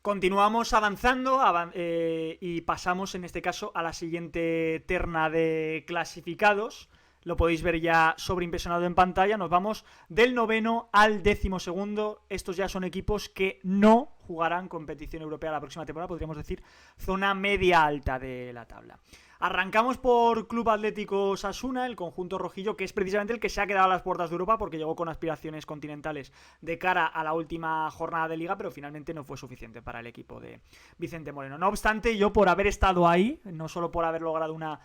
Continuamos avanzando y pasamos en este caso a la siguiente terna de clasificados. Lo podéis ver ya sobreimpresionado en pantalla. Nos vamos del 9º al 12º. Estos ya son equipos que no jugarán competición europea la próxima temporada. Podríamos decir zona media alta de la tabla. Arrancamos por Club Atlético Osasuna, el conjunto rojillo, que es precisamente el que se ha quedado a las puertas de Europa porque llegó con aspiraciones continentales de cara a la última jornada de Liga, pero finalmente no fue suficiente para el equipo de Vicente Moreno. No obstante, yo por haber estado ahí, no solo por haber logrado una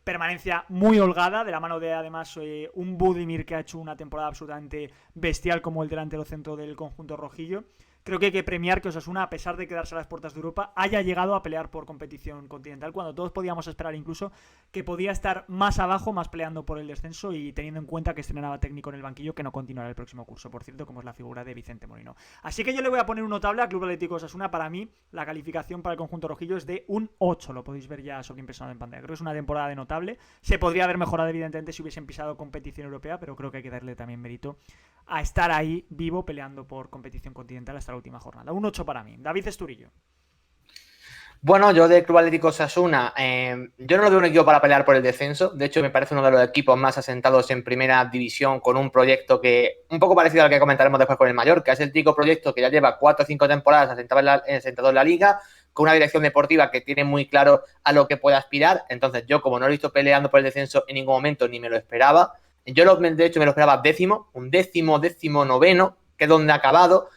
permanencia muy holgada, de la mano de además un Budimir que ha hecho una temporada absolutamente bestial como el delantero centro del conjunto rojillo, creo que hay que premiar que Osasuna, a pesar de quedarse a las puertas de Europa, haya llegado a pelear por competición continental, cuando todos podíamos esperar incluso que podía estar más abajo, más peleando por el descenso, y teniendo en cuenta que estrenaba técnico en el banquillo, que no continuará el próximo curso, por cierto, como es la figura de Vicente Moreno. Así que yo le voy a poner un notable a Club Atlético Osasuna. Para mí, la calificación para el conjunto rojillo es de un 8, lo podéis ver ya sobreimpresionado en pantalla. Creo que es una temporada de notable. Se podría haber mejorado, evidentemente, si hubiesen pisado competición europea, pero creo que hay que darle también mérito a estar ahí vivo peleando por competición continental hasta la última jornada. Un 8 para mí. David Esturillo. Bueno, yo de Club Atlético Osasuna, yo no lo veo un equipo para pelear por el descenso. De hecho, me parece uno de los equipos más asentados en primera división, con un proyecto que un poco parecido al que comentaremos después con el Mallorca. Es el típico proyecto que ya lleva 4 o 5 temporadas asentado en la Liga, con una dirección deportiva que tiene muy claro a lo que puede aspirar. Entonces, yo, como no lo he visto peleando por el descenso en ningún momento, ni me lo esperaba. De hecho, me lo esperaba un décimo noveno, que es donde ha acabado.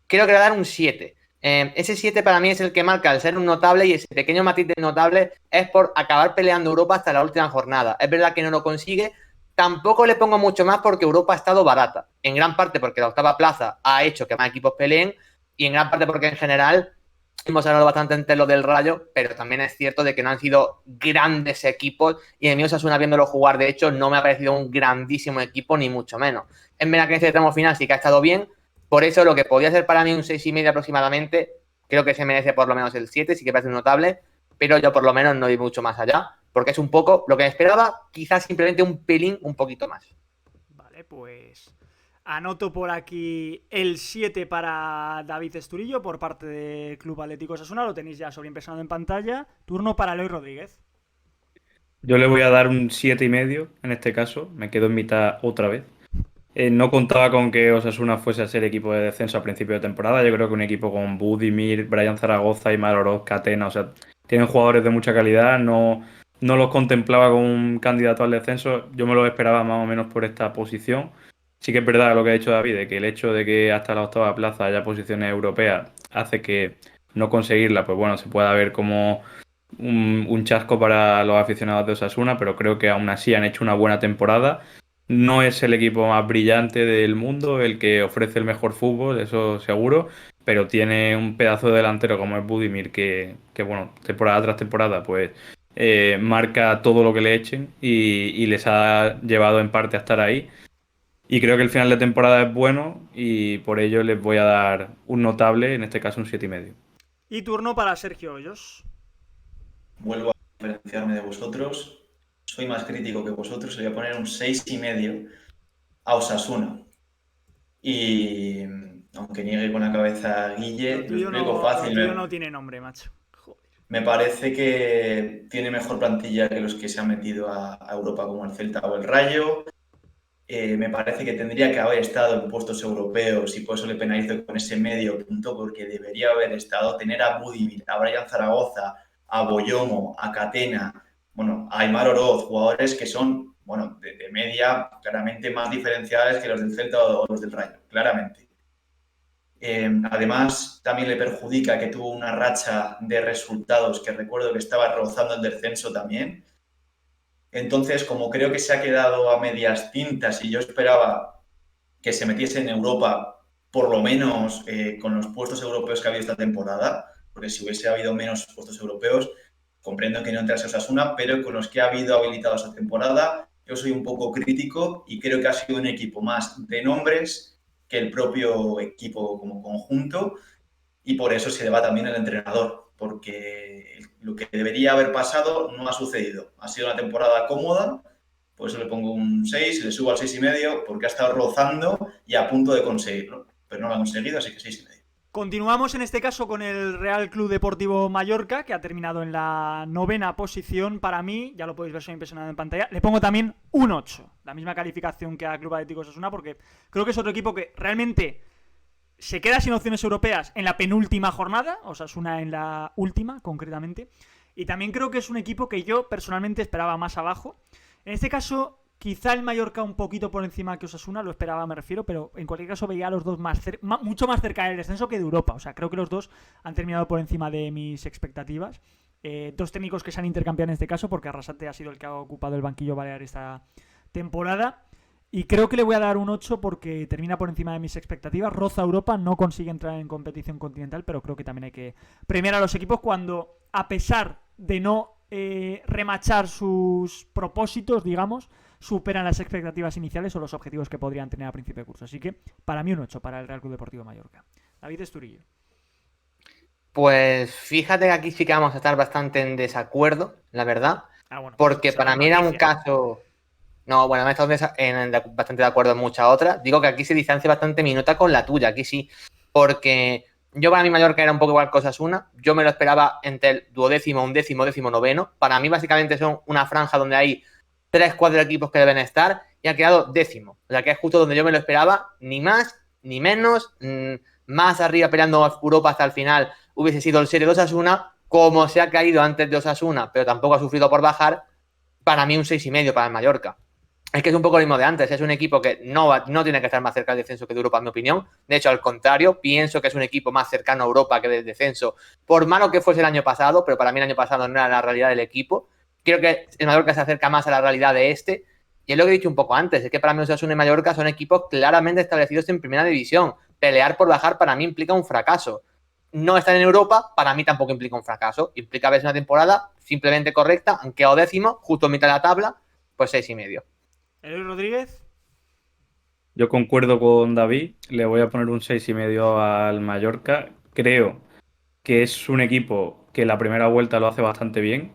Creo que le voy a dar un 7. Ese 7 para mí es el que marca el ser un notable, y ese pequeño matiz de notable es por acabar peleando Europa hasta la última jornada. Es verdad que no lo consigue. Tampoco le pongo mucho más porque Europa ha estado barata. En gran parte porque la octava plaza ha hecho que más equipos peleen, y en gran parte porque en general hemos hablado bastante entre lo del Rayo, pero también es cierto de que no han sido grandes equipos, y en mi Osasuna, viéndolo jugar, de hecho, no me ha parecido un grandísimo equipo, ni mucho menos. En verdad que en este tramo final sí que ha estado bien. Por eso, lo que podría ser para mí un 6,5 aproximadamente, creo que se merece por lo menos el 7, sí que parece un notable, pero yo por lo menos no voy mucho más allá, porque es un poco lo que me esperaba, quizás simplemente un pelín un poquito más. Vale, pues anoto por aquí el 7 para David Esturillo por parte de Club Atlético Osasuna. Lo tenéis ya sobreimpresionado en pantalla. Turno para Eloy Rodríguez. Yo le voy a dar un 7,5 en este caso. Me quedo en mitad otra vez. No contaba con que Osasuna fuese a ser equipo de descenso a principio de temporada. Yo creo que un equipo con Budimir, Brian Zaragoza, Aimar Oroz, Catena, o sea, tienen jugadores de mucha calidad. No los contemplaba como un candidato al descenso. Yo me los esperaba más o menos por esta posición. Sí que es verdad lo que ha dicho David, de que el hecho de que hasta la octava plaza haya posiciones europeas hace que no conseguirla, pues bueno, se pueda ver como un chasco para los aficionados de Osasuna, pero creo que aún así han hecho una buena temporada. No es el equipo más brillante del mundo, el que ofrece el mejor fútbol, eso seguro, pero tiene un pedazo de delantero como es Budimir, que bueno, temporada tras temporada, pues marca todo lo que le echen, y les ha llevado en parte a estar ahí. Y creo que el final de temporada es bueno, y por ello les voy a dar un notable, en este caso un 7,5. Y turno para Sergio Hoyos. Vuelvo a diferenciarme de vosotros. Soy más crítico que vosotros. Le voy a poner un 6,5 a Osasuna. Y aunque niegue con la cabeza Guille, lo explico fácil. Lo tuyo no tiene nombre, macho. Joder. Me parece que tiene mejor plantilla que los que se han metido a Europa, como el Celta o el Rayo. Me parece que tendría que haber estado en puestos europeos, y por eso le penalizo con ese medio punto, porque debería haber estado. Tener a Budimir, a Brian Zaragoza, a Boyomo, a Catena, bueno, a Aimar Oroz, jugadores que son, bueno, de media claramente más diferenciales que los del Celta o los del Rayo, claramente. Además, también le perjudica que tuvo una racha de resultados que recuerdo que estaba rozando el descenso también. Entonces, como creo que se ha quedado a medias tintas y yo esperaba que se metiese en Europa, por lo menos con los puestos europeos que ha habido esta temporada, porque si hubiese habido menos puestos europeos, comprendo que no entrase Osasuna, pero con los que ha habido habilitados esta temporada, yo soy un poco crítico y creo que ha sido un equipo más de nombres que el propio equipo como conjunto, y por eso se le va también el entrenador, porque lo que debería haber pasado no ha sucedido. Ha sido una temporada cómoda, por eso le pongo un 6, le subo al 6,5, porque ha estado rozando y a punto de conseguirlo, pero no lo ha conseguido, así que 6,5. Continuamos en este caso con el Real Club Deportivo Mallorca, que ha terminado en la 9ª posición. Para mí, ya lo podéis ver, soy impresionado en pantalla, le pongo también un 8, la misma calificación que a Club Atlético Osasuna, porque creo que es otro equipo que realmente se queda sin opciones europeas en la penúltima jornada, Osasuna en la última, concretamente, y también creo que es un equipo que yo personalmente esperaba más abajo. En este caso, quizá el Mallorca un poquito por encima que Osasuna, lo esperaba, me refiero, pero en cualquier caso veía a los dos mucho más cerca del descenso que de Europa. O sea, creo que los dos han terminado por encima de mis expectativas. Dos técnicos que se han intercambiado en este caso, porque Arrasate ha sido el que ha ocupado el banquillo balear esta temporada. Y creo que le voy a dar un 8 porque termina por encima de mis expectativas. Roza Europa, no consigue entrar en competición continental, pero creo que también hay que premiar a los equipos cuando, a pesar de no remachar sus propósitos, digamos, superan las expectativas iniciales o los objetivos que podrían tener a principio de curso. Así que, para mí, un 8 para el Real Club Deportivo Mallorca. David Esturillo. Pues fíjate que aquí sí que vamos a estar bastante en desacuerdo, la verdad. Bueno, porque para mí era un caso... No, bueno, me he estado bastante de acuerdo en muchas otras. Digo que aquí se distancia bastante mi nota con la tuya, aquí sí. Porque yo para mí Mallorca era un poco igual que Osasuna. Yo me lo esperaba entre el 12º, 11º, 19º. Para mí básicamente son una franja donde hay 3-4 equipos que deben estar y ha quedado 10º. O sea que es justo donde yo me lo esperaba, ni más ni menos. Más arriba peleando Europa hasta el final hubiese sido el serie de Osasuna, como se ha caído antes de Osasuna, pero tampoco ha sufrido por bajar. Para mí un 6,5 para el Mallorca. Es que es un poco lo mismo de antes, es un equipo que no tiene que estar más cerca del descenso que de Europa, en mi opinión. De hecho, al contrario, pienso que es un equipo más cercano a Europa que del descenso, por malo que fuese el año pasado, pero para mí el año pasado no era la realidad del equipo. Creo que el Mallorca se acerca más a la realidad de este, y es lo que he dicho un poco antes, es que para mí Osasuna y Mallorca son equipos claramente establecidos en primera división. Pelear por bajar para mí implica un fracaso. No estar en Europa para mí tampoco implica un fracaso, implica haberse una temporada simplemente correcta, han quedado 10º, justo en mitad de la tabla, pues 6,5. Eloy Rodríguez. Yo concuerdo con David, le voy a poner un 6,5 al Mallorca. Creo que es un equipo que la primera vuelta lo hace bastante bien.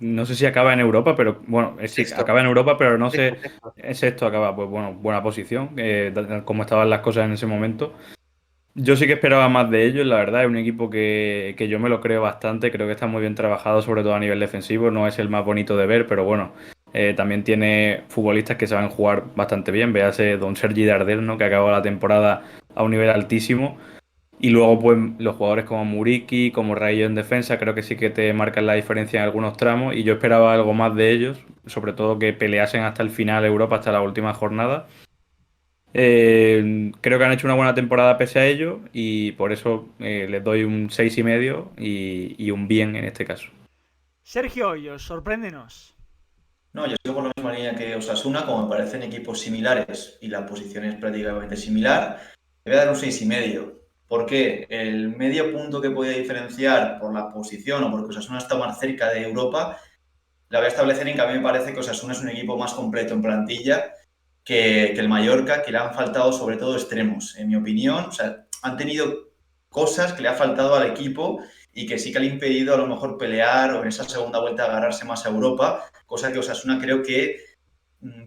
No sé si acaba en Europa, pero bueno, sí, acaba en Europa, pero no sé, sexto acaba, pues bueno, buena posición, como estaban las cosas en ese momento. Yo sí que esperaba más de ellos, la verdad, es un equipo que yo me lo creo bastante, creo que está muy bien trabajado, sobre todo a nivel defensivo, no es el más bonito de ver, pero bueno, también tiene futbolistas que saben jugar bastante bien, véase Don Sergi Darder, ¿no?, que acabó la temporada a un nivel altísimo, y luego pues los jugadores como Muriqui, como Rayo en defensa, creo que sí que te marcan la diferencia en algunos tramos, y yo esperaba algo más de ellos, sobre todo que peleasen hasta el final Europa, hasta la última jornada. Creo que han hecho una buena temporada pese a ello y por eso les doy un 6,5 y un bien en este caso. Sergio Hoyos, sorpréndenos. No, yo sigo por la misma línea que Osasuna, como me parecen equipos similares y la posición es prácticamente similar, le voy a dar un 6,5. ¿Por qué? El medio punto que podía diferenciar por la posición o porque Osasuna está más cerca de Europa, la voy a establecer en que a mí me parece que Osasuna es un equipo más completo en plantilla que el Mallorca, que le han faltado sobre todo extremos, en mi opinión. O sea, han tenido cosas que le ha faltado al equipo y que sí que le ha impedido a lo mejor pelear o en esa segunda vuelta agarrarse más a Europa, cosa que Osasuna creo que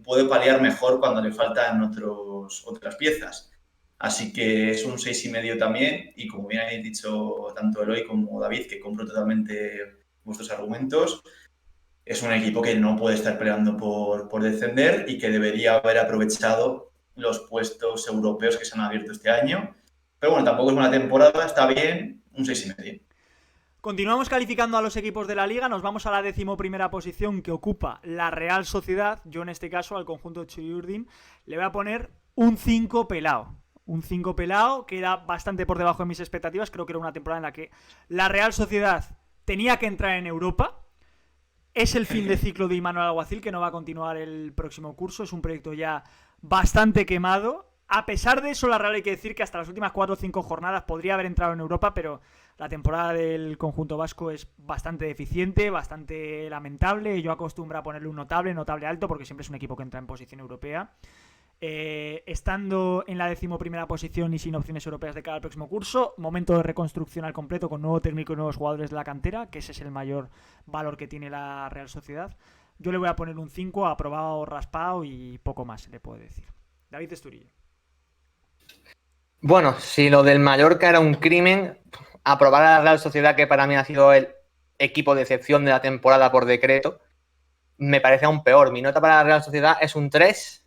puede paliar mejor cuando le faltan otras piezas. Así que es un 6,5 también, y como bien habéis dicho tanto Eloy como David, que compro totalmente vuestros argumentos, es un equipo que no puede estar peleando por descender y que debería haber aprovechado los puestos europeos que se han abierto este año. Pero bueno, tampoco es una temporada, está bien, un 6,5. Continuamos calificando a los equipos de la Liga, nos vamos a la 11ª posición que ocupa la Real Sociedad. Yo en este caso al conjunto de Chuyurdin le voy a poner un 5 pelao. Un 5 pelao, queda bastante por debajo de mis expectativas. Creo que era una temporada en la que la Real Sociedad tenía que entrar en Europa. Es el fin de ciclo de Imanol Alguacil, que no va a continuar el próximo curso. Es un proyecto ya bastante quemado. A pesar de eso, la Real hay que decir que hasta las últimas 4 o 5 jornadas podría haber entrado en Europa, pero la temporada del conjunto vasco es bastante deficiente, bastante lamentable. Yo acostumbro a ponerle un notable alto, porque siempre es un equipo que entra en posición europea. Estando en la 11ª posición y sin opciones europeas de cara al próximo curso, momento de reconstrucción al completo con nuevo técnico y nuevos jugadores de la cantera, que ese es el mayor valor que tiene la Real Sociedad. Yo le voy a poner un 5, aprobado, raspado y poco más le puedo decir. David Esturillo. Bueno, si lo del Mallorca era un crimen, aprobar a la Real Sociedad, que para mí ha sido el equipo de excepción de la temporada por decreto, me parece aún peor. Mi nota para la Real Sociedad es un 3.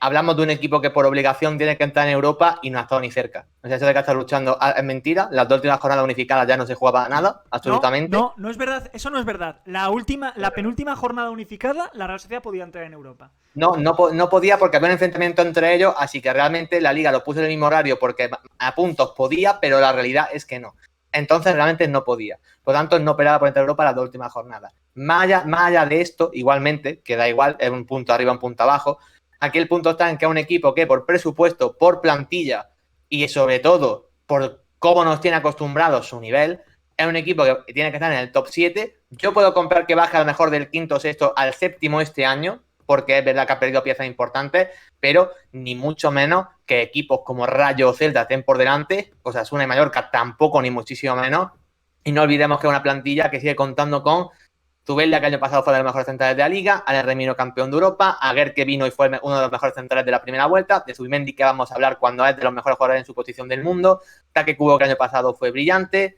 Hablamos de un equipo que por obligación tiene que entrar en Europa y no ha estado ni cerca. O sea, eso de que está luchando es mentira. Las 2 últimas jornadas unificadas ya no se jugaba nada, absolutamente. No es verdad, eso no es verdad. La penúltima jornada unificada, la Real Sociedad podía entrar en Europa. No podía porque había un enfrentamiento entre ellos, así que realmente la Liga lo puso en el mismo horario porque a puntos podía, pero la realidad es que no. Entonces realmente no podía. Por lo tanto, no peleaba por entrar a Europa las 2 últimas jornadas. Más allá de esto, igualmente, que da igual, es un punto arriba, un punto abajo. Aquí el punto está en que es un equipo que por presupuesto, por plantilla y sobre todo por cómo nos tiene acostumbrados su nivel, es un equipo que tiene que estar en el top 7. Yo puedo comprar que baje a lo mejor del quinto o sexto al séptimo este año, porque es verdad que ha perdido piezas importantes, pero ni mucho menos que equipos como Rayo o Celta estén por delante, Osasuna y Mallorca tampoco, ni muchísimo menos. Y no olvidemos que es una plantilla que sigue contando con Zubeldia, que el año pasado fue de los mejores centrales de la Liga, Ale Remiro, campeón de Europa, Aguer, que vino y fue uno de los mejores centrales de la primera vuelta, de Zubimendi, que vamos a hablar cuando es de los mejores jugadores en su posición del mundo, Take Kubo, que el año pasado fue brillante.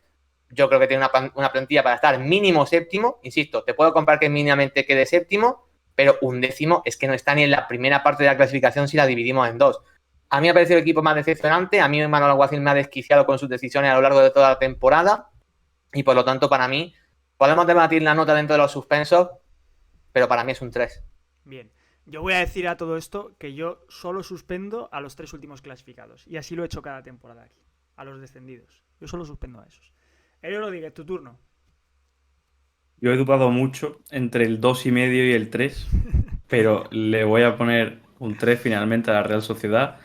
Yo creo que tiene una plantilla para estar mínimo séptimo. Insisto, te puedo comprar que mínimamente quede séptimo, pero 11º es que no está ni en la primera parte de la clasificación si la dividimos en 2. A mí me ha parecido el equipo más decepcionante. A mí Manuel Alguacil me ha desquiciado con sus decisiones a lo largo de toda la temporada y por lo tanto para mí podemos debatir la nota dentro de los suspensos, pero para mí es un 3. Bien, yo voy a decir a todo esto que yo solo suspendo a los 3 últimos clasificados. Y así lo he hecho cada temporada aquí, a los descendidos. Yo solo suspendo a esos. Elio Rodríguez, tu turno. Yo he dudado mucho entre el 2,5 y el 3, pero le voy a poner un 3 finalmente a la Real Sociedad.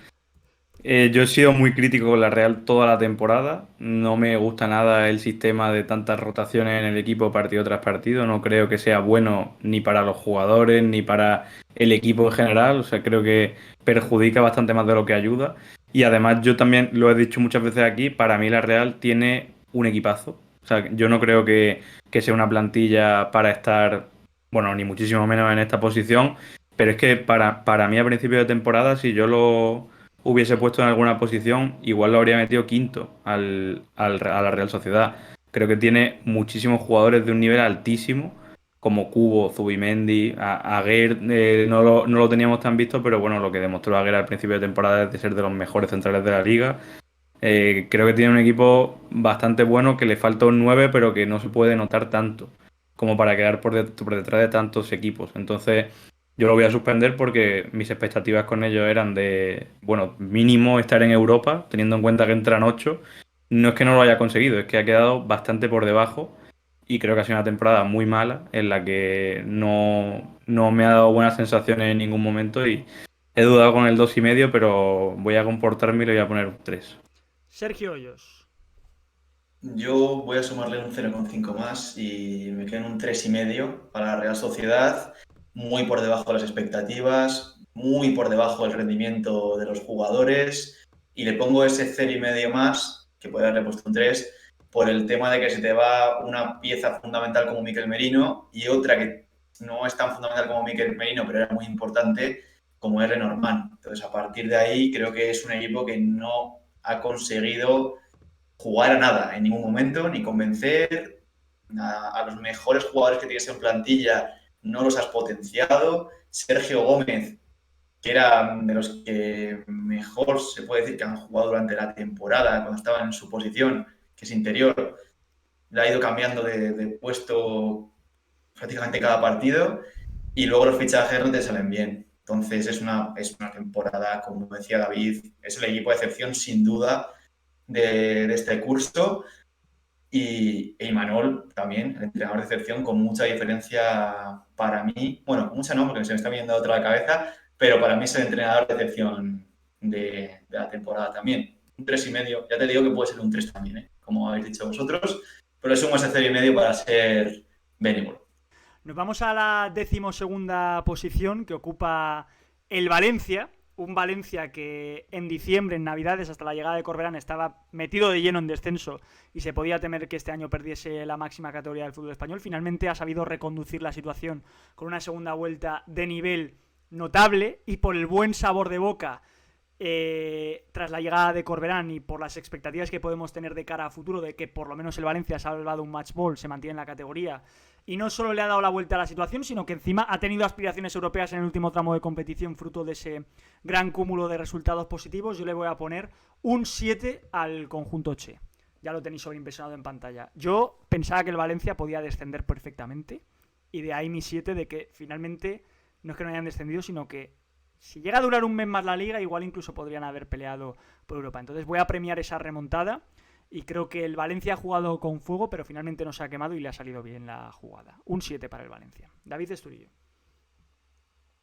Yo he sido muy crítico con la Real toda la temporada. No me gusta nada el sistema de tantas rotaciones en el equipo partido tras partido. No creo que sea bueno ni para los jugadores ni para el equipo en general. O sea, creo que perjudica bastante más de lo que ayuda. Y además, yo también lo he dicho muchas veces aquí, para mí la Real tiene un equipazo. O sea, yo no creo que sea una plantilla para estar, bueno, ni muchísimo menos en esta posición. Pero es que para mí a principio de temporada, si yo lo hubiese puesto en alguna posición, igual lo habría metido quinto a la Real Sociedad. Creo que tiene muchísimos jugadores de un nivel altísimo, como Kubo, Zubimendi, Aguer, no lo teníamos tan visto, pero bueno, lo que demostró Aguer al principio de temporada es de ser de los mejores centrales de la liga. Creo que tiene un equipo bastante bueno, que le falta un 9, pero que no se puede notar tanto como para quedar por detrás de tantos equipos. Entonces, yo lo voy a suspender porque mis expectativas con ellos eran de, bueno, mínimo estar en Europa, teniendo en cuenta que entran 8. No es que no lo haya conseguido, es que ha quedado bastante por debajo y creo que ha sido una temporada muy mala en la que no me ha dado buenas sensaciones en ningún momento y he dudado con el 2,5, pero voy a comportarme y le voy a poner un 3. Sergio Hoyos. Yo voy a sumarle un 0,5 más y me quedo en un 3,5 para la Real Sociedad, muy por debajo de las expectativas, muy por debajo del rendimiento de los jugadores y le pongo ese 0,5 más, que puede haberle puesto un 3, por el tema de que se te va una pieza fundamental como Mikel Merino y otra que no es tan fundamental como Mikel Merino, pero era muy importante, como es Lenormand. Entonces, a partir de ahí, creo que es un equipo que no ha conseguido jugar a nada en ningún momento, ni convencer a los mejores jugadores que tienes en plantilla, no los has potenciado. Sergio Gómez, que era de los que mejor se puede decir que han jugado durante la temporada, cuando estaban en su posición, que es interior, le ha ido cambiando de puesto prácticamente cada partido y luego los fichajes no te salen bien. Entonces es una temporada, como decía David, es el equipo de excepción sin duda de este curso y Imanol también, el entrenador de excepción, con mucha diferencia para mí. Bueno, mucha no, porque se me está viendo otra la cabeza, pero para mí es el entrenador de excepción de la temporada también. Un 3,5, ya te digo que puede ser un 3 también, como habéis dicho vosotros, pero sumo ese 0,5 para ser benévolo. Nos vamos a la 12ª posición que ocupa el Valencia. Un Valencia que en diciembre, en Navidades, hasta la llegada de Corberán, estaba metido de lleno en descenso y se podía temer que este año perdiese la máxima categoría del fútbol español. Finalmente ha sabido reconducir la situación con una segunda vuelta de nivel notable y por el buen sabor de boca tras la llegada de Corberán y por las expectativas que podemos tener de cara a futuro, de que por lo menos el Valencia se ha salvado un match ball, se mantiene en la categoría, y no solo le ha dado la vuelta a la situación, sino que encima ha tenido aspiraciones europeas en el último tramo de competición fruto de ese gran cúmulo de resultados positivos, yo le voy a poner un 7 al conjunto Che. Ya lo tenéis sobreimpresionado en pantalla. Yo pensaba que el Valencia podía descender perfectamente, y de ahí mi 7 de que finalmente no es que no hayan descendido, sino que si llega a durar un mes más la liga, igual incluso podrían haber peleado por Europa. Entonces voy a premiar esa remontada y creo que el Valencia ha jugado con fuego, pero finalmente no se ha quemado y le ha salido bien la jugada. Un 7 para el Valencia. David Esturillo.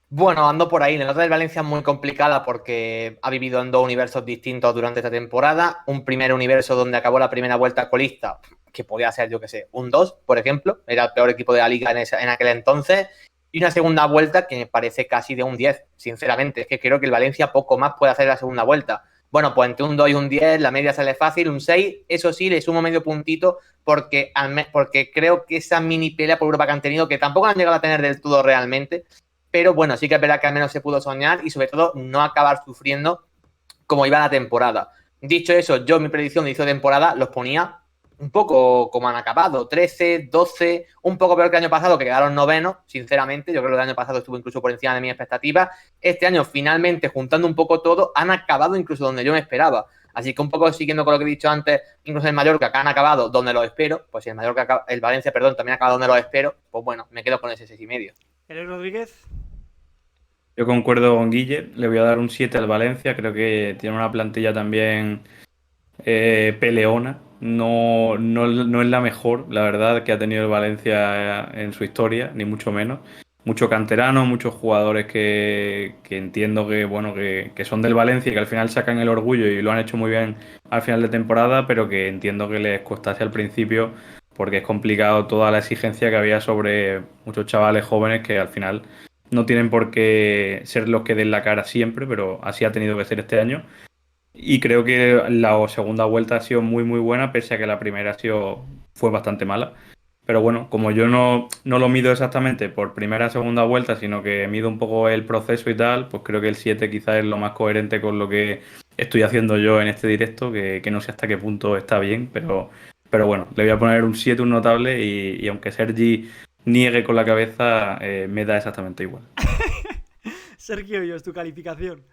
Bueno, ando por ahí. La nota del Valencia es muy complicada porque ha vivido en dos universos distintos durante esta temporada. Un primer universo donde acabó la primera vuelta colista, que podía ser, yo que sé, un 2, por ejemplo. Era el peor equipo de la liga en aquel entonces. Y una segunda vuelta que me parece casi de un 10, sinceramente. Es que creo que el Valencia poco más puede hacer en la segunda vuelta. Bueno, pues entre un 2 y un 10, la media sale fácil, un 6. Eso sí, le sumo medio puntito porque creo que esa mini pelea por Europa que han tenido, que tampoco han llegado a tener del todo realmente, pero bueno, sí que es verdad que al menos se pudo soñar y sobre todo no acabar sufriendo como iba la temporada. Dicho eso, yo mi predicción de inicio de temporada los ponía un poco como han acabado, 13, 12, un poco peor que el año pasado, que quedaron novenos, sinceramente. Yo creo que el año pasado estuvo incluso por encima de mis expectativas. Este año, finalmente, juntando un poco todo, han acabado incluso donde yo me esperaba. Así que un poco siguiendo con lo que he dicho antes, incluso el Mallorca, que han acabado donde los espero, pues si el Valencia, también ha acabado donde los espero, pues bueno, me quedo con ese 6,5. Eloy Rodríguez. Yo concuerdo con Guille, le voy a dar un 7 al Valencia, creo que tiene una plantilla también peleona, no es la mejor, la verdad, que ha tenido el Valencia en su historia, ni mucho menos. Mucho canterano, muchos jugadores que entiendo que, bueno, que son del Valencia y que al final sacan el orgullo y lo han hecho muy bien al final de temporada, pero que entiendo que les costase al principio porque es complicado toda la exigencia que había sobre muchos chavales jóvenes que al final no tienen por qué ser los que den la cara siempre, pero así ha tenido que ser este año. Y creo que la segunda vuelta ha sido muy muy buena, pese a que la primera fue bastante mala. Pero bueno, como yo no lo mido exactamente por primera o segunda vuelta, sino que mido un poco el proceso y tal, pues creo que el 7 quizás es lo más coherente con lo que estoy haciendo yo en este directo, que no sé hasta qué punto está bien, pero bueno, le voy a poner un 7, un notable, y aunque Sergi niegue con la cabeza, me da exactamente igual. Sergio, ¿y es tu calificación?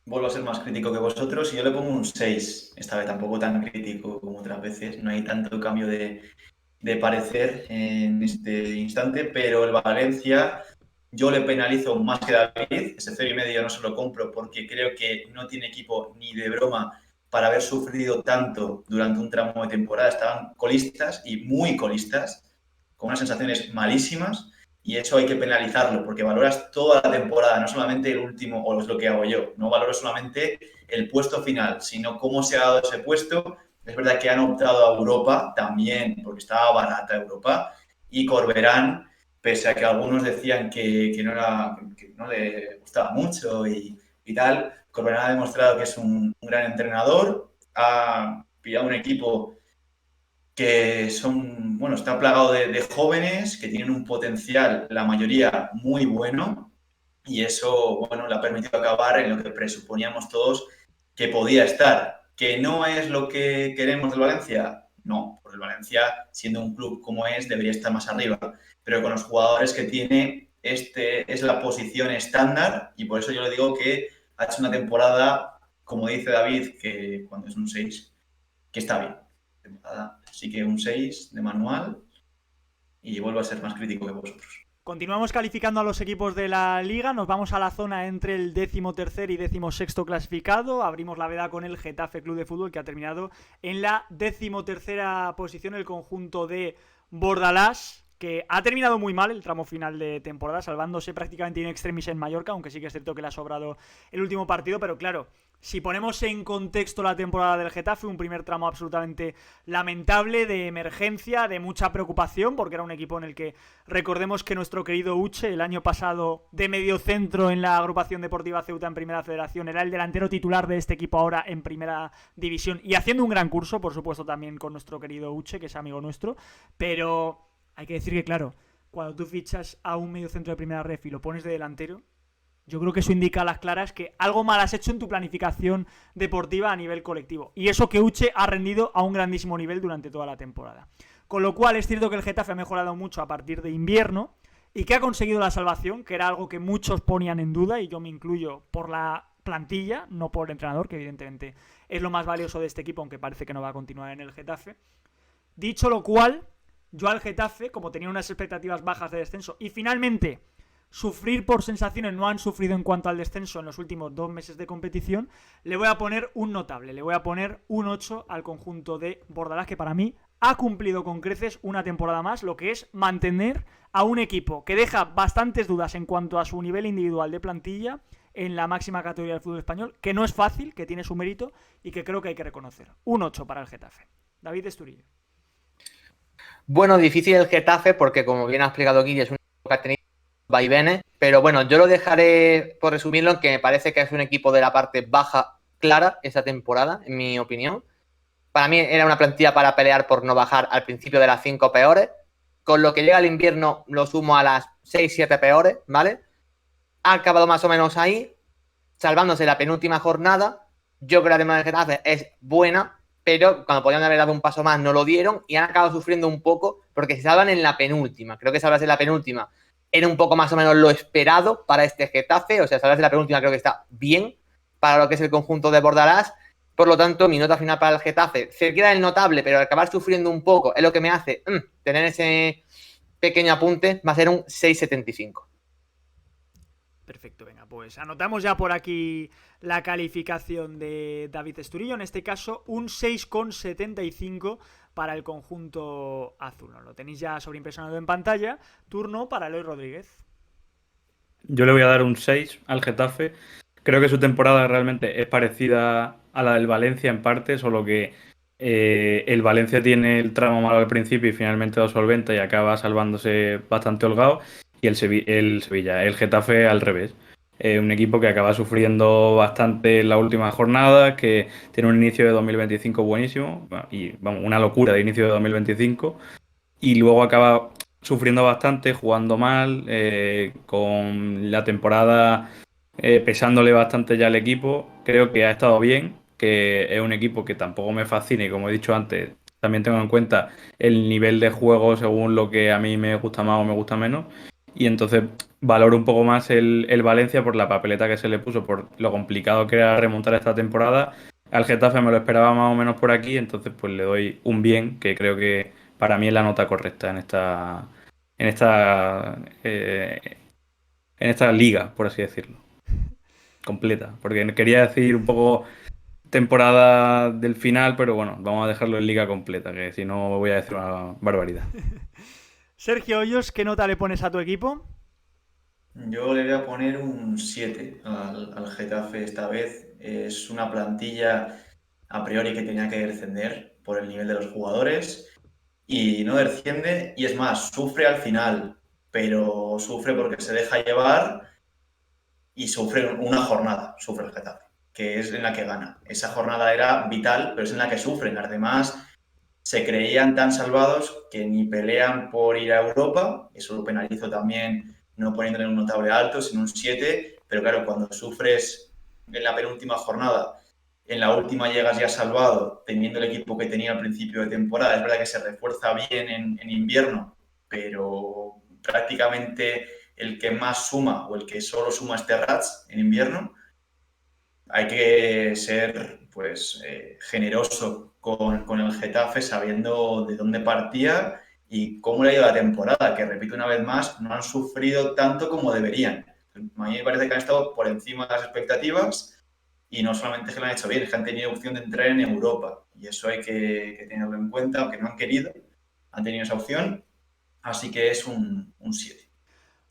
Vuelvo a ser más crítico que vosotros y yo le pongo un 6. Esta vez tampoco tan crítico como otras veces. No hay tanto cambio de parecer en este instante, pero el Valencia yo le penalizo más que David. Ese 0,5 no se lo compro porque creo que no tiene equipo ni de broma para haber sufrido tanto durante un tramo de temporada. Estaban colistas y muy colistas, con unas sensaciones malísimas. Y eso hay que penalizarlo, porque valoras toda la temporada, no solamente el último, o es lo que hago yo. No valoro solamente el puesto final, sino cómo se ha dado ese puesto. Es verdad que han optado a Europa también, porque estaba barata Europa. Y Corberán, pese a que algunos decían que no le gustaba mucho y tal, Corberán ha demostrado que es un gran entrenador. Ha pillado un equipo que está plagado de jóvenes que tienen un potencial, la mayoría muy bueno, y eso, bueno, le ha permitido acabar en lo que presuponíamos todos que podía estar. ¿Que no es lo que queremos del Valencia? No, porque el Valencia, siendo un club como es, debería estar más arriba, pero con los jugadores que tiene, este es la posición estándar, y por eso yo le digo que ha hecho una temporada, como dice David, que cuando es un 6, que está bien. Así que un 6 de manual y vuelvo a ser más crítico que vosotros. Continuamos calificando a los equipos de la liga, nos vamos a la zona entre el 13º y 16º clasificado, abrimos la veda con el Getafe Club de Fútbol, que ha terminado en la 13ª posición, el conjunto de Bordalás, que ha terminado muy mal el tramo final de temporada, salvándose prácticamente in extremis en Mallorca, aunque sí que es cierto que le ha sobrado el último partido, pero claro, si ponemos en contexto la temporada del Getafe, un primer tramo absolutamente lamentable, de emergencia, de mucha preocupación, porque era un equipo en el que, recordemos que nuestro querido Uche, el año pasado de mediocentro en la agrupación deportiva Ceuta en Primera Federación, era el delantero titular de este equipo ahora en Primera División, y haciendo un gran curso, por supuesto también con nuestro querido Uche, que es amigo nuestro, pero hay que decir que claro, cuando tú fichas a un mediocentro de Primera Ref y lo pones de delantero, Yo creo que eso indica a las claras que algo mal has hecho en tu planificación deportiva a nivel colectivo. Y eso que Uche ha rendido a un grandísimo nivel durante toda la temporada. Con lo cual es cierto que el Getafe ha mejorado mucho a partir de invierno y que ha conseguido la salvación, que era algo que muchos ponían en duda, y yo me incluyo por la plantilla, no por el entrenador, que evidentemente es lo más valioso de este equipo, aunque parece que no va a continuar en el Getafe. Dicho lo cual, yo al Getafe, como tenía unas expectativas bajas de descenso, y finalmente sufrir por sensaciones no han sufrido en cuanto al descenso en los últimos 2 meses de competición, le voy a poner un notable, le voy a poner un 8 al conjunto de Bordalás, que para mí ha cumplido con creces una temporada más, lo que es mantener a un equipo que deja bastantes dudas en cuanto a su nivel individual de plantilla en la máxima categoría del fútbol español, que no es fácil, que tiene su mérito y que creo que hay que reconocer. Un 8 para el Getafe. David Esturillo. Bueno, difícil el Getafe porque, como bien ha explicado Guille, es un equipo que ha tenido vaivenes, pero bueno, yo lo dejaré por resumirlo en que me parece que es un equipo de la parte baja clara esta temporada, en mi opinión. Para mí era una plantilla para pelear por no bajar al principio de las 5 peores. Con lo que llega el invierno lo sumo a las 6-7 peores, ¿vale? Ha acabado más o menos ahí, salvándose la penúltima jornada. Yo creo que la temporada del Getafe es buena, pero cuando podían haber dado un paso más no lo dieron y han acabado sufriendo un poco porque se salvan en la penúltima. Creo que salvarse en la penúltima era un poco más o menos lo esperado para este Getafe. O sea, salvarse en la penúltima creo que está bien para lo que es el conjunto de Bordalás. Por lo tanto, mi nota final para el Getafe se queda el notable, pero al acabar sufriendo un poco es lo que me hace tener ese pequeño apunte, va a ser un 6,75. Perfecto, venga, pues anotamos ya por aquí la calificación de David Esturillo, en este caso un 6,75 para el conjunto azul. Lo tenéis ya sobreimpresionado en pantalla. Turno para Eloy Rodríguez. Yo le voy a dar un 6 al Getafe. Creo que su temporada realmente es parecida a la del Valencia en parte, solo que el Valencia tiene el tramo malo al principio y finalmente lo solventa y acaba salvándose bastante holgado. Y el Getafe al revés. Un equipo que acaba sufriendo bastante en la última jornada, que tiene un inicio de 2025 buenísimo, y vamos, una locura de inicio de 2025, y luego acaba sufriendo bastante, jugando mal, con la temporada pesándole bastante ya al equipo. Creo que ha estado bien, que es un equipo que tampoco me fascina y, como he dicho antes, también tengo en cuenta el nivel de juego según lo que a mí me gusta más o me gusta menos. Y entonces valoro un poco más el Valencia por la papeleta que se le puso, por lo complicado que era remontar esta temporada. Al Getafe me lo esperaba más o menos por aquí, entonces pues le doy un bien, que creo que para mí es la nota correcta en esta liga, por así decirlo. Completa. Porque quería decir un poco temporada del final, pero bueno, vamos a dejarlo en liga completa, que si no voy a decir una barbaridad. Sergio Hoyos, ¿qué nota le pones a tu equipo? Yo le voy a poner un 7 al Getafe esta vez. Es una plantilla a priori que tenía que descender por el nivel de los jugadores y no desciende, y es más, sufre al final, pero sufre porque se deja llevar y sufre una jornada, sufre el Getafe, que es en la que gana. Esa jornada era vital, pero es en la que sufren. Las demás se creían tan salvados que ni pelean por ir a Europa. Eso lo penalizo también, no poniéndole un notable alto, sino un 7. Pero claro, cuando sufres en la penúltima jornada, en la última llegas ya salvado, teniendo el equipo que tenía al principio de temporada. Es verdad que se refuerza bien en invierno, pero prácticamente el que más suma o el que solo suma es Terrats en invierno. Hay que ser pues generoso con el Getafe, sabiendo de dónde partía y cómo le ha ido la temporada, que repito una vez más, no han sufrido tanto como deberían. A mí me parece que han estado por encima de las expectativas, y no solamente que lo han hecho bien, es que han tenido opción de entrar en Europa, y eso hay que tenerlo en cuenta, aunque no han querido, han tenido esa opción, así que es un 7.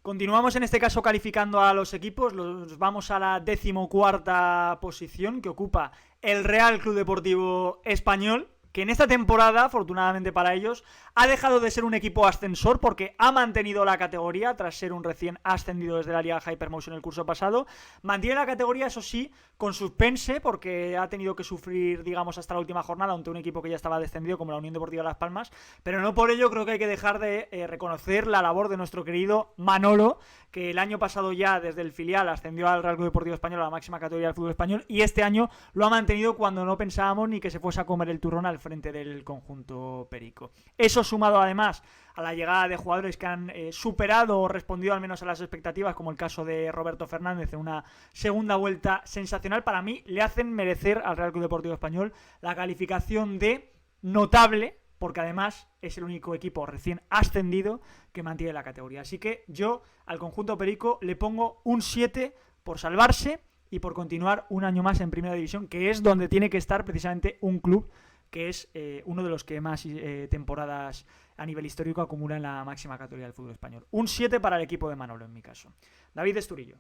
Continuamos en este caso calificando a los equipos. Los vamos a la 14ª posición, que ocupa el Real Club Deportivo Español, que en esta temporada, afortunadamente para ellos, ha dejado de ser un equipo ascensor porque ha mantenido la categoría tras ser un recién ascendido desde la Liga Hypermotion el curso pasado. Mantiene la categoría, eso sí, con suspense porque ha tenido que sufrir, digamos, hasta la última jornada ante un equipo que ya estaba descendido como la Unión Deportiva Las Palmas, pero no por ello creo que hay que dejar de reconocer la labor de nuestro querido Manolo, que el año pasado ya desde el filial ascendió al Real Club Deportivo Español a la máxima categoría del fútbol español y este año lo ha mantenido cuando no pensábamos ni que se fuese a comer el turrón al frente del conjunto perico. Eso sumado además a la llegada de jugadores que han superado o respondido al menos a las expectativas, como el caso de Roberto Fernández en una segunda vuelta sensacional, para mí le hacen merecer al Real Club Deportivo Español la calificación de notable, porque además es el único equipo recién ascendido que mantiene la categoría. Así que yo al conjunto perico le pongo un 7 por salvarse y por continuar un año más en Primera División, que es donde tiene que estar precisamente un club que es uno de los que más temporadas a nivel histórico acumula en la máxima categoría del fútbol español. Un 7 para el equipo de Manolo, en mi caso. David Esturillo.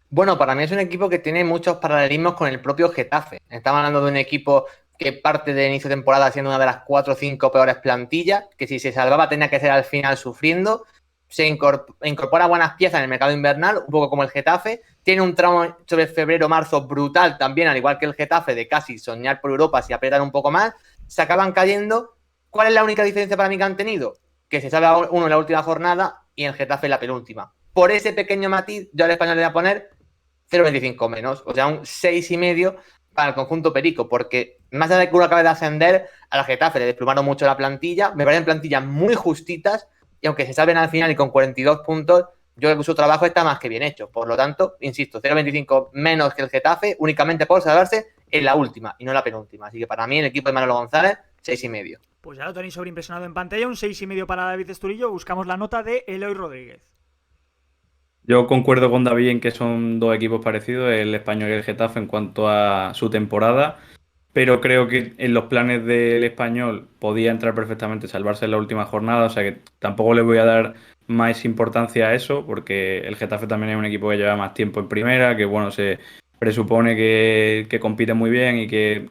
Bueno, para mí es un equipo que tiene muchos paralelismos con el propio Getafe. Estamos hablando de un equipo que parte de inicio de temporada siendo una de las 4 o 5 peores plantillas, que si se salvaba tenía que ser al final sufriendo. Se incorpora buenas piezas en el mercado invernal, un poco como el Getafe. Tiene un tramo sobre febrero-marzo brutal también, al igual que el Getafe, de casi soñar por Europa si aprietan un poco más. Se acaban cayendo. ¿Cuál es la única diferencia para mí que han tenido? Que se salva uno en la última jornada y el Getafe en la penúltima. Por ese pequeño matiz, yo al Español le voy a poner 0,25 menos, o sea, un 6,5 para el conjunto perico, porque más allá de que uno acabe de ascender, al Getafe le desplumaron mucho la plantilla, me parecen plantillas muy justitas, y aunque se salven al final y con 42 puntos, yo creo que su trabajo está más que bien hecho. Por lo tanto, insisto, 0,25 menos que el Getafe, únicamente por salvarse en la última y no en la penúltima. Así que para mí el equipo de Manolo González, 6,5. Pues ya lo tenéis sobreimpresionado en pantalla, un 6,5 para David Esturillo. Buscamos la nota de Eloy Rodríguez. Yo concuerdo con David en que son dos equipos parecidos, el Español y el Getafe, en cuanto a su temporada, pero creo que en los planes del Español podía entrar perfectamente, salvarse en la última jornada, o sea que tampoco le voy a dar más importancia a eso, porque el Getafe también es un equipo que lleva más tiempo en primera, que bueno, se presupone que compite muy bien y que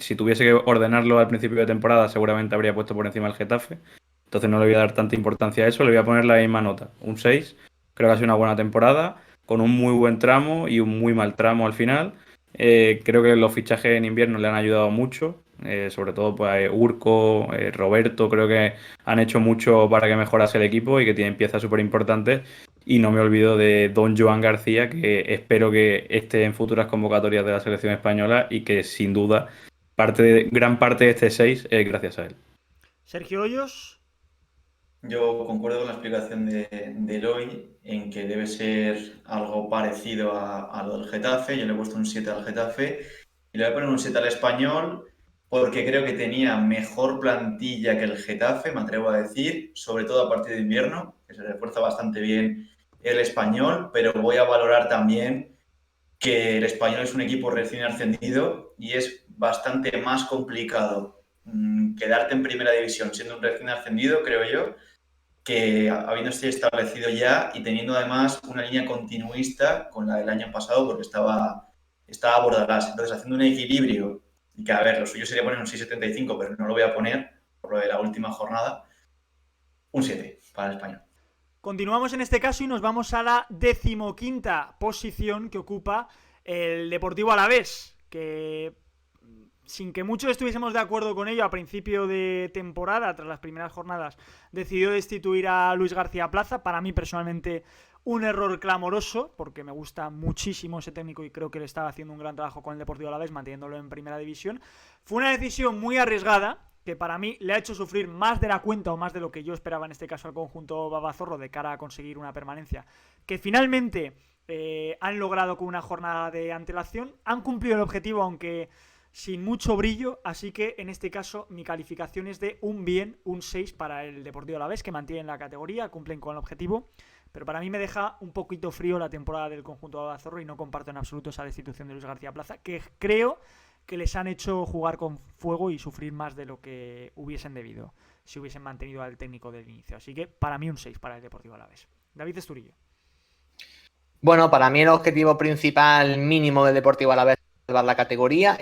si tuviese que ordenarlo al principio de temporada seguramente habría puesto por encima el Getafe, entonces no le voy a dar tanta importancia a eso, le voy a poner la misma nota, un 6. Creo que ha sido una buena temporada, con un muy buen tramo y un muy mal tramo al final. Creo que los fichajes en invierno le han ayudado mucho, sobre todo pues, Urco, Roberto, creo que han hecho mucho para que mejorase el equipo y que tienen piezas súper importantes. Y no me olvido de Don Joan García, que espero que esté en futuras convocatorias de la selección española y que sin duda gran parte de este 6 es gracias a él. Sergio Hoyos. Yo concuerdo con la explicación de Eloy en que debe ser algo parecido a lo del Getafe. Yo le he puesto un 7 al Getafe y le voy a poner un 7 al Español porque creo que tenía mejor plantilla que el Getafe, me atrevo a decir, sobre todo a partir de invierno, que se refuerza bastante bien el Español, pero voy a valorar también que el Español es un equipo recién ascendido y es bastante más complicado quedarte en primera división siendo un recién ascendido, creo yo, que habiéndose establecido ya y teniendo además una línea continuista con la del año pasado porque estaba Bordalás. Entonces, haciendo un equilibrio, y que a ver, lo suyo sería poner un 6,75, pero no lo voy a poner por lo de la última jornada, un 7 para el Español. Continuamos en este caso y nos vamos a la 15ª posición que ocupa el Deportivo Alavés, que sin que muchos estuviésemos de acuerdo con ello a principio de temporada, tras las primeras jornadas, decidió destituir a Luis García Plaza. Para mí personalmente un error clamoroso, porque me gusta muchísimo ese técnico y creo que le estaba haciendo un gran trabajo con el Deportivo Alavés, manteniéndolo en primera división. Fue una decisión muy arriesgada, que para mí le ha hecho sufrir más de la cuenta o más de lo que yo esperaba en este caso al conjunto babazorro de cara a conseguir una permanencia, que finalmente han logrado con una jornada de antelación, han cumplido el objetivo aunque sin mucho brillo, así que en este caso mi calificación es de un 6 para el Deportivo Alavés, que mantienen la categoría, cumplen con el objetivo, pero para mí me deja un poquito frío la temporada del conjunto babazorro y no comparto en absoluto esa destitución de Luis García Plaza, que creo que les han hecho jugar con fuego y sufrir más de lo que hubiesen debido si hubiesen mantenido al técnico del inicio. Así que para mí un 6 para el Deportivo Alavés. David Esturillo. Bueno, para mí el objetivo principal mínimo del Deportivo Alavés es salvar la categoría.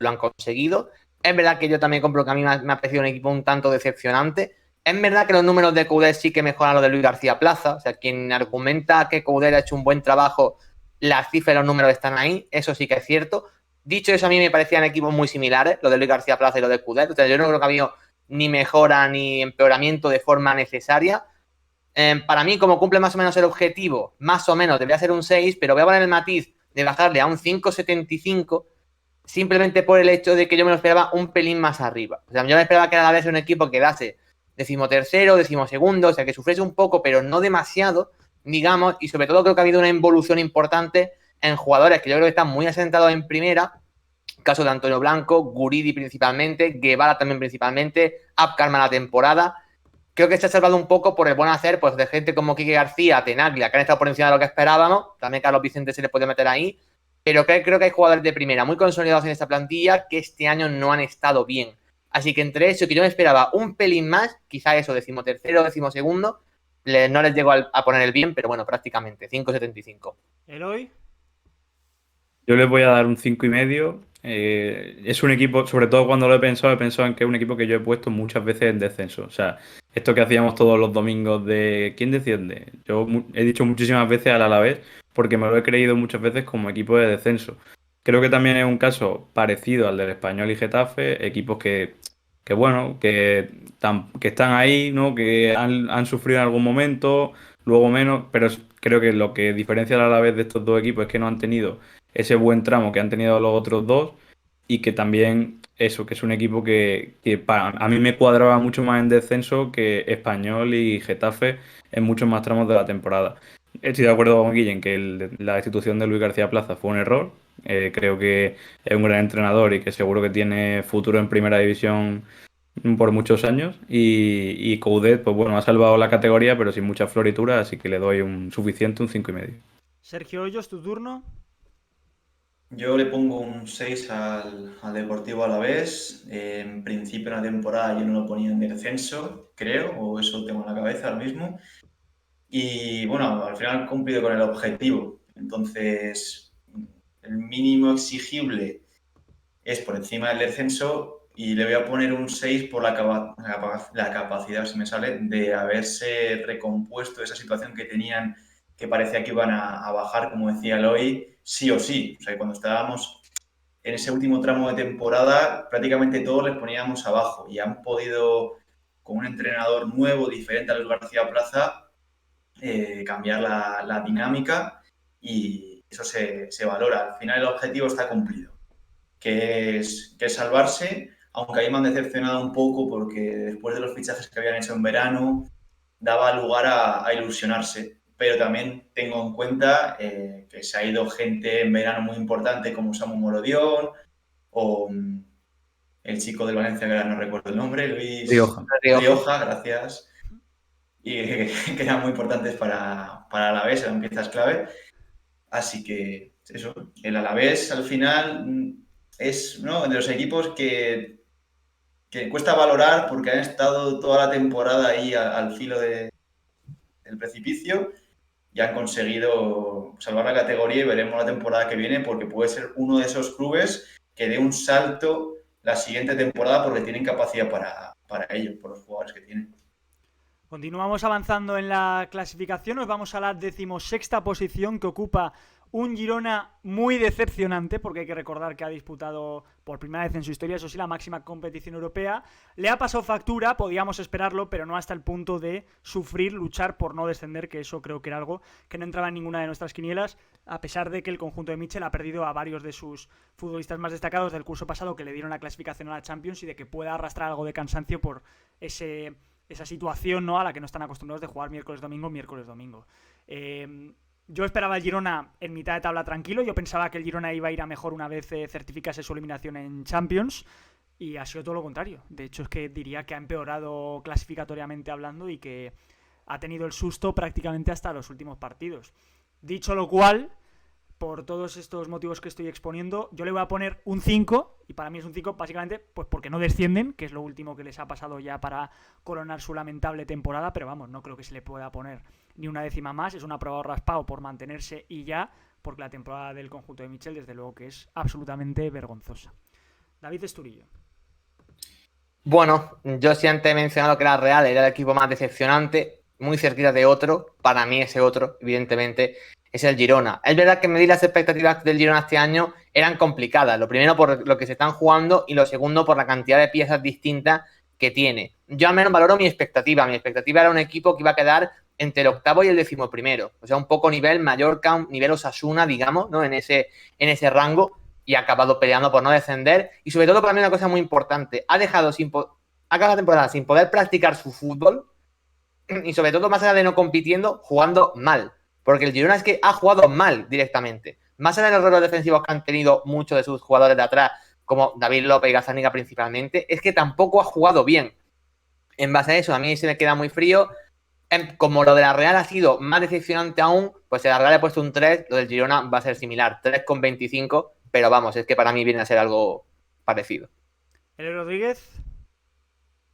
Lo han conseguido. Es verdad que yo también compro que a mí me ha parecido un equipo un tanto decepcionante. Es verdad que los números de Coudet sí que mejoran los de Luis García Plaza. O sea, quien argumenta que Coudet ha hecho un buen trabajo, las cifras y los números están ahí. Eso sí que es cierto. Dicho eso, a mí me parecían equipos muy similares, los de Luis García Plaza y los de Coudet. O sea, yo no creo que ha habido ni mejora ni empeoramiento de forma necesaria. Para mí, como cumple más o menos el objetivo, más o menos debería ser un 6, pero voy a poner el matiz de bajarle a un 5,75 simplemente por el hecho de que yo me lo esperaba un pelín más arriba. O sea, yo me esperaba que a la vez un equipo quedase 13º, 12º, o sea, que sufriese un poco, pero no demasiado, digamos, y sobre todo creo que ha habido una involución importante en jugadores que yo creo que están muy asentados en primera, caso de Antonio Blanco, Guridi principalmente, Guevara también principalmente, Abkarma la temporada. Creo que se ha salvado un poco por el buen hacer pues, de gente como Quique García, Tenaglia, que han estado por encima de lo que esperábamos. También Carlos Vicente se le puede meter ahí. Pero creo que hay jugadores de primera muy consolidados en esta plantilla que este año no han estado bien. Así que entre eso, que yo me esperaba un pelín más, quizá eso, 13º, 12º, no les llego a poner el bien, pero bueno, prácticamente, 5,75. Eloy. Yo les voy a dar un 5,5. Es un equipo, sobre todo cuando lo he pensado en que es un equipo que yo he puesto muchas veces en descenso. O sea, esto que hacíamos todos los domingos de ¿quién desciende? Yo he dicho muchísimas veces al Alavés porque me lo he creído muchas veces como equipo de descenso. Creo que también es un caso parecido al del Español y Getafe, equipos que bueno, que están ahí, ¿no? Que han sufrido en algún momento, luego menos, pero creo que lo que diferencia al Alavés de estos dos equipos es que no han tenido ese buen tramo que han tenido los otros dos y que también eso, que es un equipo que a mí me cuadraba mucho más en descenso que Español y Getafe en muchos más tramos de la temporada. Estoy de acuerdo con Guillem que la institución de Luis García Plaza fue un error. Creo que es un gran entrenador y que seguro que tiene futuro en primera división por muchos años. Y Coudet, pues bueno, ha salvado la categoría, pero sin mucha floritura, así que le doy un suficiente, un 5,5. Sergio Hoyos, tu turno. Yo le pongo un 6 al Deportivo Alavés. En principio, en la temporada yo no lo ponía en descenso, creo, o eso tengo en la cabeza ahora mismo. Y bueno, al final ha cumplido con el objetivo. Entonces, el mínimo exigible es por encima del descenso y le voy a poner un 6 por la capacidad, si me sale, de haberse recompuesto esa situación que tenían, que parecía que iban a bajar, como decía Eloy, sí o sí. O sea, cuando estábamos en ese último tramo de temporada, prácticamente todos les poníamos abajo y han podido, con un entrenador nuevo, diferente a Luis García Plaza, cambiar la dinámica y eso se valora. Al final el objetivo está cumplido, que es salvarse, aunque ahí me han decepcionado un poco porque después de los fichajes que habían hecho en verano daba lugar a ilusionarse, pero también tengo en cuenta que se ha ido gente en verano muy importante como Samu Morodión o el chico del Valencia que ahora no recuerdo el nombre, Luis Rioja, gracias, y que eran muy importantes para Alavés, eran piezas clave. Así que eso, el Alavés al final es uno de los equipos que cuesta valorar porque han estado toda la temporada ahí al filo del precipicio y han conseguido salvar la categoría y veremos la temporada que viene porque puede ser uno de esos clubes que dé un salto la siguiente temporada porque tienen capacidad para ello, por los jugadores que tienen. Continuamos avanzando en la clasificación, nos vamos a la 16ª posición que ocupa un Girona muy decepcionante, porque hay que recordar que ha disputado por primera vez en su historia, eso sí, la máxima competición europea. Le ha pasado factura, podíamos esperarlo, pero no hasta el punto de sufrir, luchar por no descender, que eso creo que era algo que no entraba en ninguna de nuestras quinielas, a pesar de que el conjunto de Mitchell ha perdido a varios de sus futbolistas más destacados del curso pasado que le dieron la clasificación a la Champions y de que pueda arrastrar algo de cansancio por esa situación, ¿no?, a la que no están acostumbrados de jugar miércoles-domingo. Yo esperaba el Girona en mitad de tabla tranquilo. Yo pensaba que el Girona iba a ir a mejor una vez certificase su eliminación en Champions. Y ha sido todo lo contrario. De hecho, es que diría que ha empeorado clasificatoriamente hablando y que ha tenido el susto prácticamente hasta los últimos partidos. Dicho lo cual, por todos estos motivos que estoy exponiendo, yo le voy a poner un 5, y para mí es un 5 básicamente pues porque no descienden, que es lo último que les ha pasado ya para coronar su lamentable temporada, pero vamos, no creo que se le pueda poner ni una décima más, es un aprobado raspado por mantenerse y ya, porque la temporada del conjunto de Mitchell desde luego que es absolutamente vergonzosa. David Esturillo. Bueno, yo sí antes he mencionado que la Real era el equipo más decepcionante, muy cerquita de otro. Para mí ese otro, evidentemente, es el Girona. Es verdad que medir las expectativas del Girona este año eran complicadas. Lo primero por lo que se están jugando y lo segundo por la cantidad de piezas distintas que tiene. Yo al menos valoro mi expectativa. Mi expectativa era un equipo que iba a quedar entre el octavo y el 11º. O sea, un poco nivel Mallorca, nivel Osasuna, digamos, ¿no? En ese rango. Y ha acabado peleando por no descender. Y sobre todo para mí una cosa muy importante. Ha acabado la temporada sin poder practicar su fútbol. Y sobre todo, más allá de no compitiendo, jugando mal. Porque el Girona es que ha jugado mal directamente. Más allá de los errores defensivos que han tenido muchos de sus jugadores de atrás, como David López y Gazzaniga principalmente, es que tampoco ha jugado bien. En base a eso, a mí se me queda muy frío. Como lo de la Real ha sido más decepcionante aún, pues si a la Real he puesto un 3, lo del Girona va a ser similar, 3,25, pero vamos, es que para mí viene a ser algo parecido. ¿El Rodríguez?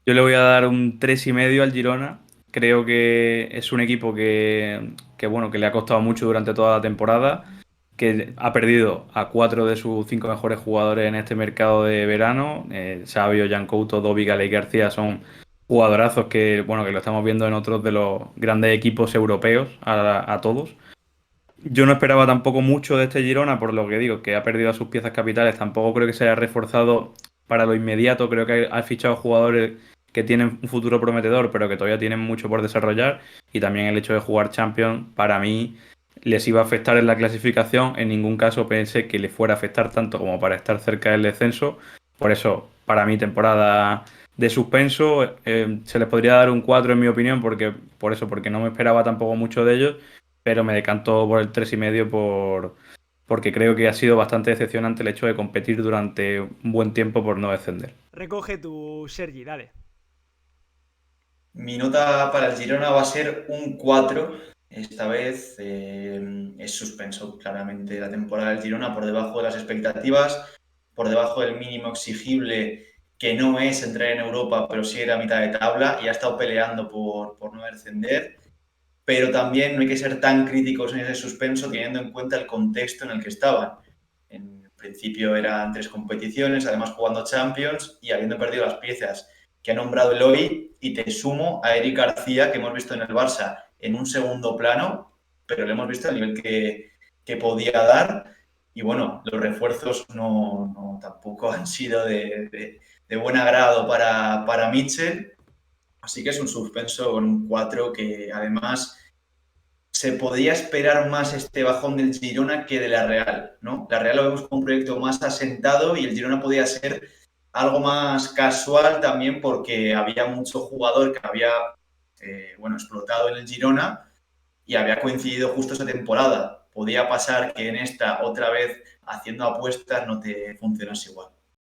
Yo le voy a dar un 3,5 al Girona. Creo que es un equipo bueno, que le ha costado mucho durante toda la temporada, que ha perdido a 4 de sus 5 mejores jugadores en este mercado de verano. Savio, Jan Couto, Dovi, Gale y García son jugadorazos bueno, que lo estamos viendo en otros de los grandes equipos europeos a todos. Yo no esperaba tampoco mucho de este Girona, por lo que digo, que ha perdido a sus piezas capitales. Tampoco creo que se haya reforzado para lo inmediato. Creo que ha fichado jugadores que tienen un futuro prometedor, pero que todavía tienen mucho por desarrollar. Y también el hecho de jugar Champions, para mí, les iba a afectar en la clasificación. En ningún caso pensé que les fuera a afectar tanto como para estar cerca del descenso. Por eso, para mí, temporada de suspenso. Se les podría dar un 4 en mi opinión, porque no me esperaba tampoco mucho de ellos, pero me decanto por el 3,5 porque creo que ha sido bastante decepcionante el hecho de competir durante un buen tiempo por no descender. Recoge tu Sergi, dale. Mi nota para el Girona va a ser un 4. Esta vez es suspenso claramente la temporada del Girona, por debajo de las expectativas, por debajo del mínimo exigible, que no es entrar en Europa, pero sí era a mitad de tabla y ha estado peleando por no descender. Pero también no hay que ser tan críticos en ese suspenso teniendo en cuenta el contexto en el que estaban. En principio eran 3 competiciones, además jugando Champions y habiendo perdido las piezas que ha nombrado Eloy, y te sumo a Eric García, que hemos visto en el Barça en un segundo plano, pero le hemos visto el nivel que podía dar. Y bueno, los refuerzos no tampoco han sido de buen agrado para Mitchell. Así que es un suspenso con un 4 que además se podría esperar más este bajón del Girona que de la Real, ¿no? La Real lo vemos como un proyecto más asentado y el Girona podía ser algo más casual también porque había mucho jugador que había explotado en el Girona y había coincidido justo esa temporada. Podía pasar que en esta otra vez haciendo apuestas no te funcionase igual.